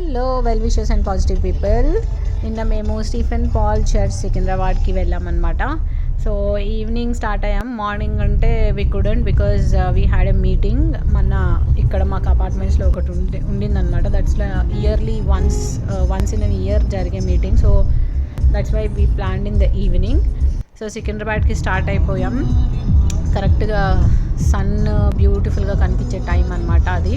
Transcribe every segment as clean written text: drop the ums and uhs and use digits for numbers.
Hello well wishes and positive people. నిన్న మేము Stephen Paul church సికింద్రాబాద్కి వెళ్ళామన్నమాట. సో ఈవినింగ్ స్టార్ట్ అయ్యాం. మార్నింగ్ అంటే we couldn't because we had a meeting. మన ఇక్కడ మాకు అపార్ట్మెంట్స్లో ఒకటి ఉండిందనమాట. That's yearly once in an year జరిగే meeting. So that's why we planned in the evening. So సికింద్రాబాద్కి స్టార్ట్ అయిపోయాం. కరెక్ట్గా సన్ బ్యూటిఫుల్గా కనిపించే టైం అనమాట. అది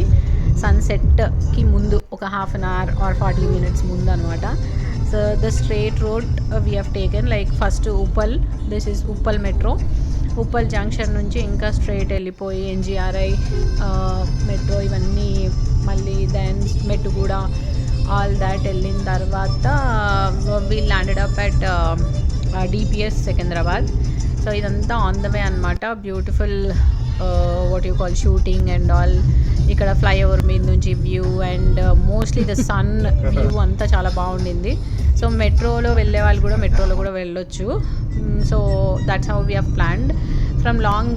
సన్సెట్కి ముందు ఒక half an hour or 40 minutes ముందు అనమాట. So the straight road we have taken like first Uppal. This is Uppal metro. Uppal junction నుంచి ఇంకా స్ట్రైట్ వెళ్ళిపోయి ఎన్జిఆర్ఐ మెట్రో ఇవన్నీ మళ్ళీ దెన్ మెట్టుగూడ ఆల్ దాట్ వెళ్ళిన తర్వాత we landed up at DPS Secunderabad. So ఇదంతా ఆన్ ద వే అనమాట. Beautiful what you call shooting and all. ఇక్కడ ఫ్లైఓవర్ మీద నుంచి view and mostly the sun view అంతా చాలా బాగుండింది. సో మెట్రోలో వెళ్ళే వాళ్ళు కూడా మెట్రోలో కూడా వెళ్ళొచ్చు. So that's how we have planned. From long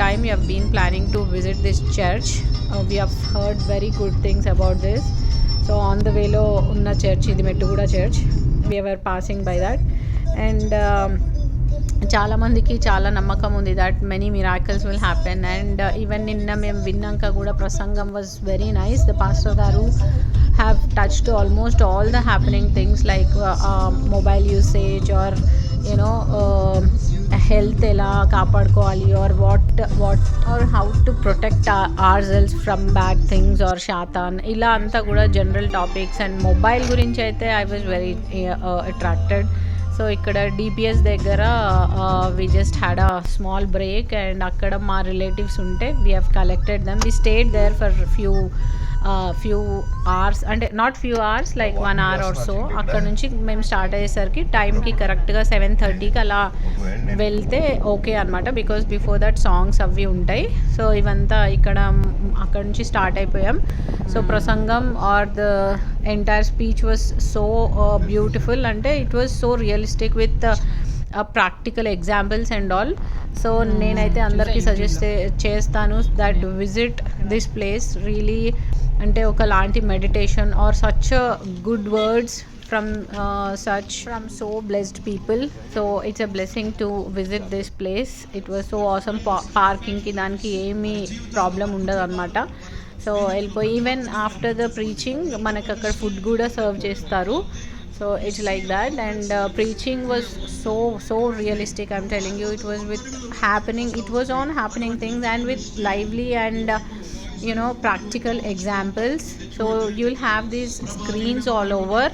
time we have been planning to visit this church. We have heard very good things about this. So on the వేలో ఉన్న చర్చ్ ఇది, Mettuguda church. We are passing by that and చాలామందికి చాలా నమ్మకం ఉంది that many miracles will happen. And even నిన్న మేము విన్నాక కూడా ప్రసంగం was very nice. The pastor గారు have touched almost all the happening things like mobile usage or you know health ఎలా కాపాడుకోవాలి or what or how to protect our cells from bad things or Satan, ఇలా అంతా కూడా general topics. And mobile గురించి అయితే I was very attracted. So ఇక్కడ DPS దగ్గర we just had a small break and అక్కడ మా రిలేటివ్స్ ఉంటే we have collected them. We stayed there for few hours, అంటే not few hours, like 1 hour are so. అక్కడ నుంచి మేము start అయ్యేసరికి టైంకి కరెక్ట్గా 7:30కి అలా వెళ్తే ఓకే అనమాట. బికాస్ బిఫోర్ దట్ సాంగ్స్ అవి ఉంటాయి. సో ఇవంతా అక్కడ నుంచి స్టార్ట్ అయిపోయాం. సో ప్రసంగం or the entire speech was so beautiful. అంటే it was so realistic with practical examples and all. So నేనైతే అందరికీ సజెస్ట్ చేస్తాను that visit this place. Really అంటే ఒకలాంటి meditation or such good words from so blessed people. So it's a blessing to visit this place. It was so awesome. Parking ki daniki emi problem undadu anamata. So వెళ్ళిపోయి even after the preaching మనకు అక్కడ food కూడా serve చేస్తారు. So it's like that. And preaching was so realistic. I'm telling you, it was with happening, it was on happening things and with lively and practical examples. So you will have these screens all over.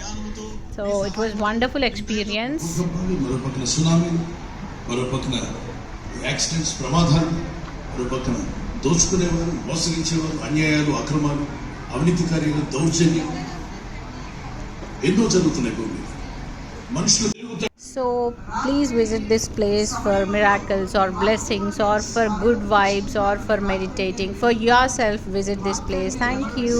So it was wonderful experience. మరోపక్కన tsunami, మరోపక్కన accidents, ప్రమాదాలు, మరోపక్కన దోచుకునేవారు, మోసగించేవారు, అన్యాయాలు, అక్రమాలు, అవినీతి కార్యాలు, దౌర్జన్యం ఎన్నో జరుగుతున్నాయి భూమి మనుషులు. So please visit this place for miracles or blessings or for good vibes or for meditating. For yourself, visit this place. Thank you.